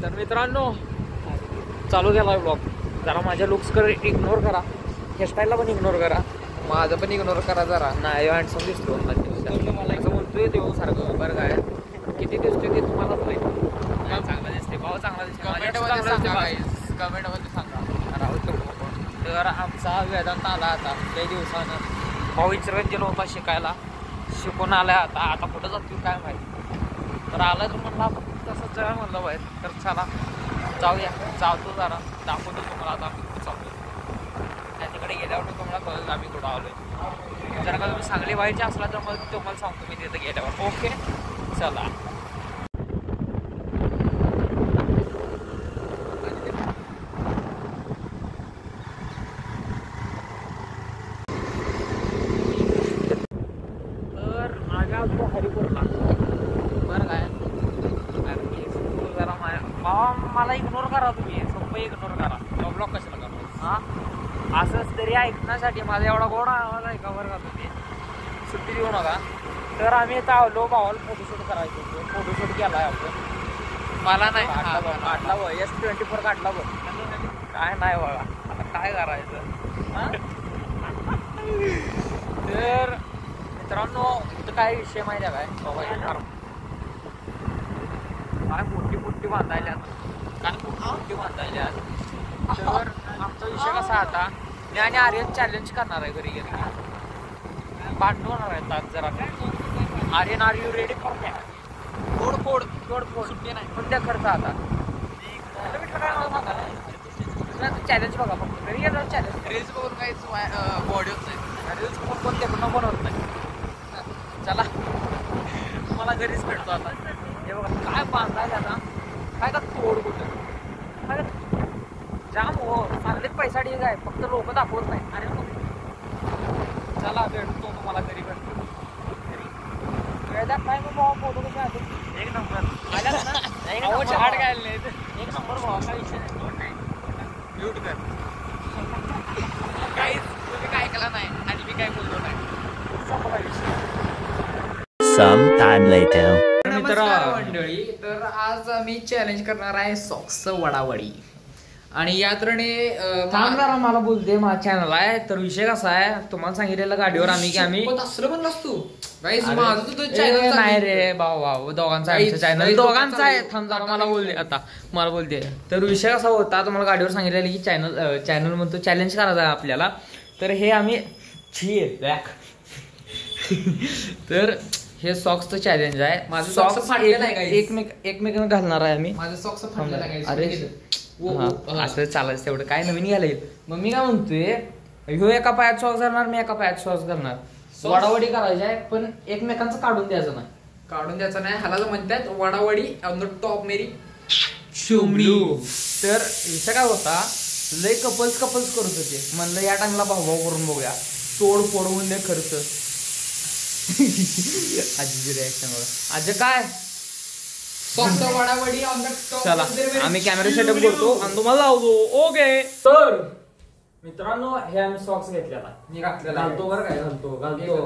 तर मित्रांनो चालू केला ब्लॉग. जरा माझ्या लुक्सकडे इग्नोर करा, हेअरस्टाईलला पण इग्नोर करा, माझं पण इग्नोर करा जरा. नाही हँडसम दिसतो मला असं म्हणतोय देऊ सारखं. बरं काय किती दिसतोय ते तुम्हालाच माहिती. चांगला दिसते भाऊ, चांगला दिसते. कमेंटमध्ये सांगा. तर आमचा वेदांत आला आता काही दिवसानं. भाऊ इचलकरंजीला गेलो होता शिकायला, शिकून आलाय आता कुठं जातो काय माहिती. तर आला तर म्हणला तसंच जाऊया म्हणलं बाहेर. तर चला जाऊया, जातो जरा दाखवतो तुम्हाला आता आम्ही कुठं चालतो. त्या तिकडे गेल्यावर तुम्हाला कळलं आम्ही कुठं आलोय. जर का तुम्ही सांगली व्हायचे असला तर मग तुम्हाला सांगतो मी तिथं गेल्यावर. ओके चला. तर माझ्या तो हरिपूरला बरं काय जरा मला इग्नोर करा तुम्ही, सोपं इग्नोर करा. ब्लॉक कशाला करा हां. असंच तरी ऐकण्यासाठी माझा एवढा गोडा आवाज आहे का बरं का, तुम्ही सुट्टी देऊ नका. तर आम्ही इथं आलो भावाला फोटोशूट करायचं होतं. फोटोशूट केला आहे आपण. मला नाही काढला बघ S24 काढला बघ. काय नाही बघा आता काय करायचं हां. तर मित्रांनो इथं काय विषय माहिती आहे काय बाबा, काय मोठी बांधायल्यात, काय मोठी बांधायल्यात. तर आमचा विषय कसा आता, मी आणि आर्यन चॅलेंज करणार आहे घरी घरी. पाठवणार आहेत आज जरा. Aryan are you ready for that? फोड सुट्टी नाही पण त्या खर्च आता चॅलेंज बघा फक्त घरी येणार. चॅलेंज रील्स बघून काहीच बॉडी होत नाही. रील्स पण ते पण बनवत नाही. चला तुम्हाला घरीच भेटतो आता. हे बघा काय बांधायला आता, काय का तोड कुठं काय जाम हो. चांगलेच पैसा ठीक आहे, फक्त लोक दाखवत नाही. अरे चला भेटतो तुम्हाला घरी भेटतो. वेळात काय मग भावा फोटो कसे आले एक नंबर आल्या ना. झाड काय आले एक नंबर भावा, काय विषय नाही. म्यूट कर. काहीच तुम्ही काय ऐकला नाही आणि मी काय बोललो नाही. Some time later. नमस्कार मंडळी. तर आज आम्ही चॅलेंज करणार आहे सॉक्स वडावडी. आणि यात्रेने जरा मला बोलते माझा चॅनल आहे. तर विषय कसा आहे तुम्हाला सांगितलेलं गाडीवर आम्ही की आम्ही असलं पण नसतो गाईस. अरे, माझं तर चॅनल नाही रे भाऊ दोघांचा आहे चॅनल. दोघांचा आहे. थांब जरा मला बोलते आता मला बोलते. तर विषय कसा होता तुम्हाला गाडीवर सांगितलेलं की चॅनल म्हणतो चॅलेंज करायचं आहे आपल्याला. तर हे आम्ही तर हे सॉक्सचं चॅलेंज आहे. माझं सॉक्स फाटलेलं आहे guys. एकमेकांना घालणार आहे आम्ही. माझं सॉक्स फाटलेलं आहे guys. अरे असं चालायचं तेवढं काय नवीन घ्यायला येईल. मग मी काय म्हणतोय, ह्यो एका पायात सॉक्स घालणार, मी एका पायात सॉक्स घालणार. वडावडी करायची आहे पण एकमेकांचं काढून द्यायचं नाही. काढून द्यायचं नाही. ह्याला म्हणतात वडावडी ऑन द टॉप मेरी शुमलू. तर विषय काय होता, लय कपल्स करत होते. म्हणलं या टाइमला भाऊ करून बघूया. तोड फोड म्हणजे खर्च. आजीची रिॲक्शन बघा. आज काय वडावडी ऑन द टॉप. चला आम्ही कॅमेरा सेटअप करतो आणि तुम्हाला लावतो. ओके. तर मित्रांनो हे आम्ही सॉक्स घेतलेला. मी घातलेला घालतो बरं काय घालतो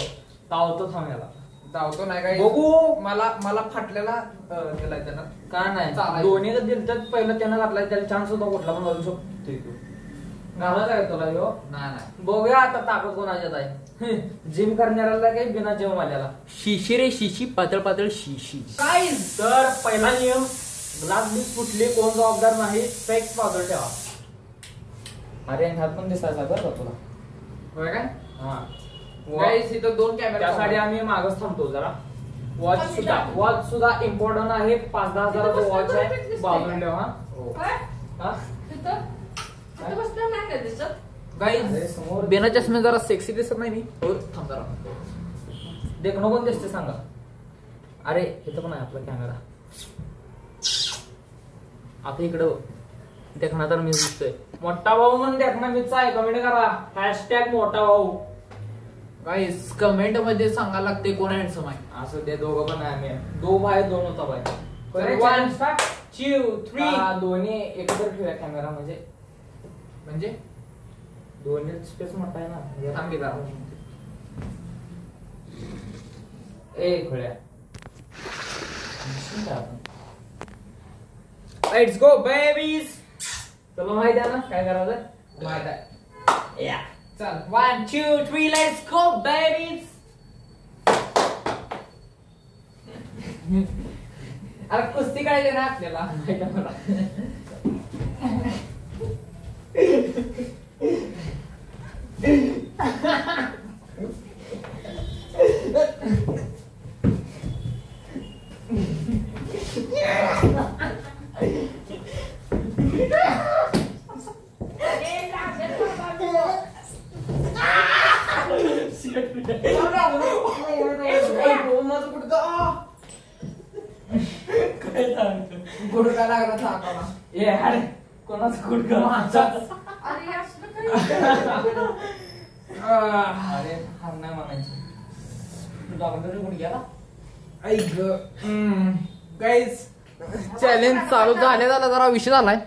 तावतो थांबायला धावतो नाही काय बघू. मला फाटलेला दिलाय त्यानं. काय नाही दोन्ही दिलतात. पहिलं त्यानं घातलाय, त्याला चान्स होता कुठला पण घालू शकतो. घालायचा आहे तुला ह्यो? नाही बघूया आता ताकद कोणाच्यात आहे. जिम करणाऱ्याला काही बिना जिम आल्याला शिशी रे शिशी, पातळ शिशी. काय तर पहिला नियम, ग्लास बीस फुटली कोण जबाबदार नाही. स्पेक्स बाजूला ठेवा. अरे हात पण दिसायचा बरं का तुला. होय काय? हा गाईस इथं 2 कॅमेरा. त्यासाठी आम्ही मागच थांबतो जरा. वॉच सुद्धा इम्पॉर्टंट आहे. 5-10 हजाराचा वॉच आहे. बाजूला ठेवा. गाईस बिना चष्मे जरा सेक्सी दिसत नाही मी. थांब जरा. देखणं कोण दिसते सांगा. अरे इथं पण आहे आपला कॅमेरा. आता इकडं देखणा तर मी दिसतोय. मोठा भाऊ म्हणून देखणा मीच आहे. कमेंट करा हॅशटॅग मोठा भाऊ. गाईस कमेंट मध्ये सांगा लागते कोण हँडसम आहे. असं ते दोघं पण आहे. आम्ही 2 भाई 2 होता भाई. 1 2 3 दोन्ही एकत्र ठेवूया कॅमेरा. म्हणजे दोन्ही स्पेस मोठा आहे ना. थांबी जरा. ए खोळ्या लेट्स गो बेबीज. तुला माहिती आहे ना काय करायचं? माहित आहे. या चल 1 2 3 लेट्स गो बेबीज. अरे कुस्ती काढायची ना आपल्याला माहिती आहे मला. गुडका लागला थांबाला. कोणाचा गुडघा माझा. अरे असलं काय? अरे हार नाही म्हणायचं. ऐक गाईज चॅलेंज चालू झाले झाला जरा विषय झालाय.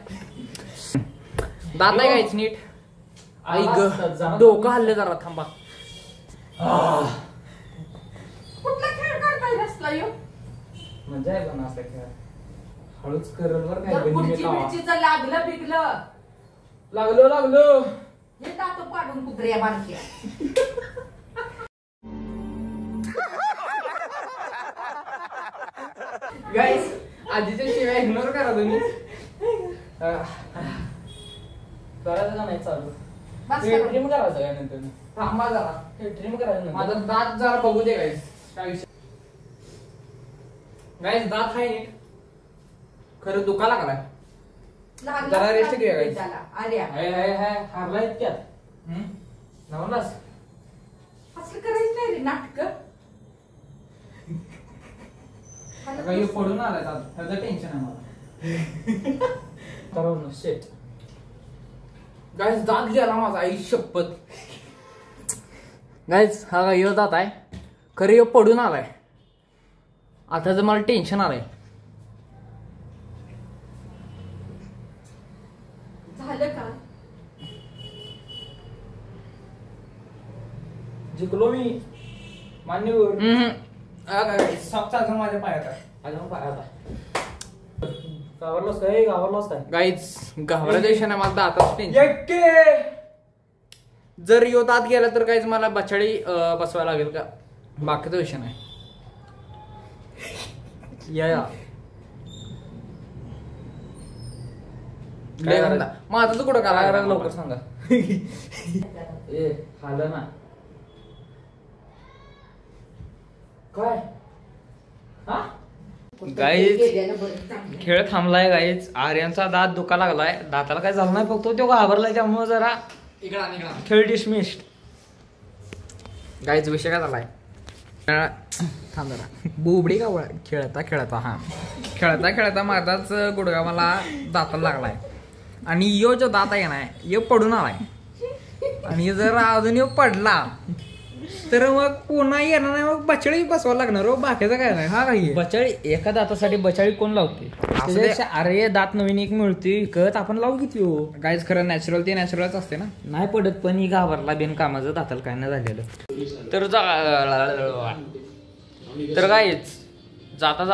दात नाही गायच नीट. ऐक डोकं हल्ले जरा थांबा. कुठला खेळ काढताय असला यो? मजा आहे पण असा खेळ. हळूच करल बर जर काय पुढची बिडचीचं लागलं बिगलं लागलो हे दात पाडून कुत्र्या बारक्या. गाईज आधीच्या शिवाय इग्नोर करा तुम्ही. करायचं का नाही चालू? बस करा. ट्रिम करायचं काय नंतर? थांबा जरा. ट्रिम करायचं माझा दात जरा बघू दे गाईज. काय विषय गाईज दात आहे नीट. खरं दुखा लागलाय. लागलं जरा rest का घेऊया, guys. त्याला? आर्या हारला इतक्यात नवलास असलं करायचं नाही रे नाटक. काही पडून आलाय दात. त्याचं टेन्शन आहे मला. करून शेट गाईज दात गेला माझा. आई शपथ. गाईज हा काय यो दात आहे. खरं यो पडून आलाय. आता जर मला टेन्शन आलंय. झालं का? जिंकलो मी मान्य सॉक्स माझ्या पायात आहे. अजून पाहता गावरलाच काय गावरलाच काय गाईज घाबरायचं नाही मला दाताच टेन्शन. जर यो दात गेला तर काहीच मला बछाडी बसवायला लागेल का? बाकीचा विषय नाही. या माझं कुठं करा लवकर सांगा. ए हालं ना काय हा गाईज गेल्यानं बरं चांगलं. खेळ थांबलाय. गाईज आर्यनचा दात दुखा लागलाय. दाताला काय झालं नाही फक्त तो घाबरलाय त्यामुळे जरा खेळ डिसमिस्ड. गाईज विषय काय झालाय? थांब जरा. बोबडी का खेळता माझाच गुडघा मला दाताला लागलाय. आणि यो जो दात आहे ना यो पडून आलाय. आणि जर अजून यो पडला तर मग पुन्हा येणार नाही. मग बछाडी बसवायला लागणार हो. बाकीचं काय नाही. हा काही बचाळी एका दातासाठी बचाळी कोण लावते? त्याच्यापेक्षा अरे दात नवीन एक मिळते विकत आपण लावू किती हो. गाईज खरं नॅचरल ते नॅचरलच असते ना. नाही पडत पण ही घाबरला बिन कामाचं दाताला काय नाही झालेलं. तर गाईज जाता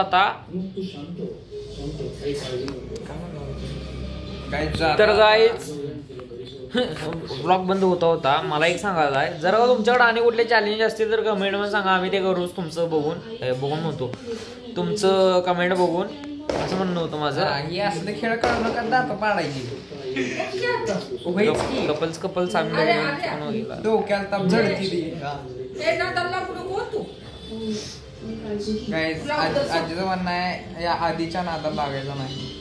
तर गाईज ब्लॉग बंद होता. मला एक सांगायचं आहे, जर का तुमच्याकडे आणि कुठले चॅलेंज असतील तर कमेंट मध्ये सांगा. आम्ही ते करूच. तुमचं बघून म्हणतो तुमचं कमेंट बघून असं म्हणणं होतं माझं. हे असले खेळ काढू नका दात पाडायची. कपल्स आम्ही डोक्याला ताप झडती ती. हे नादाला लागू नको तू. आजीचं म्हणणं आहे या आधीच्या नादाला लागायचं नाही.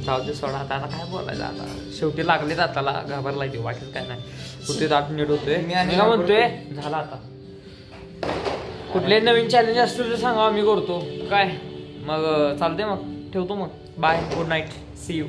जाऊ दे सोडा. आता काय बोलायचं. आता शेवटी लागले दाताला घाबरलाय ते. वाटत काय नाही. कुठे दात नीट होतोय. मी काय म्हणतोय झाला आता. कुठले नवीन चॅलेंज असतील तर सांगा आम्ही करतो. काय मग चालते. मग ठेवतो. मग bye. Good night. See you.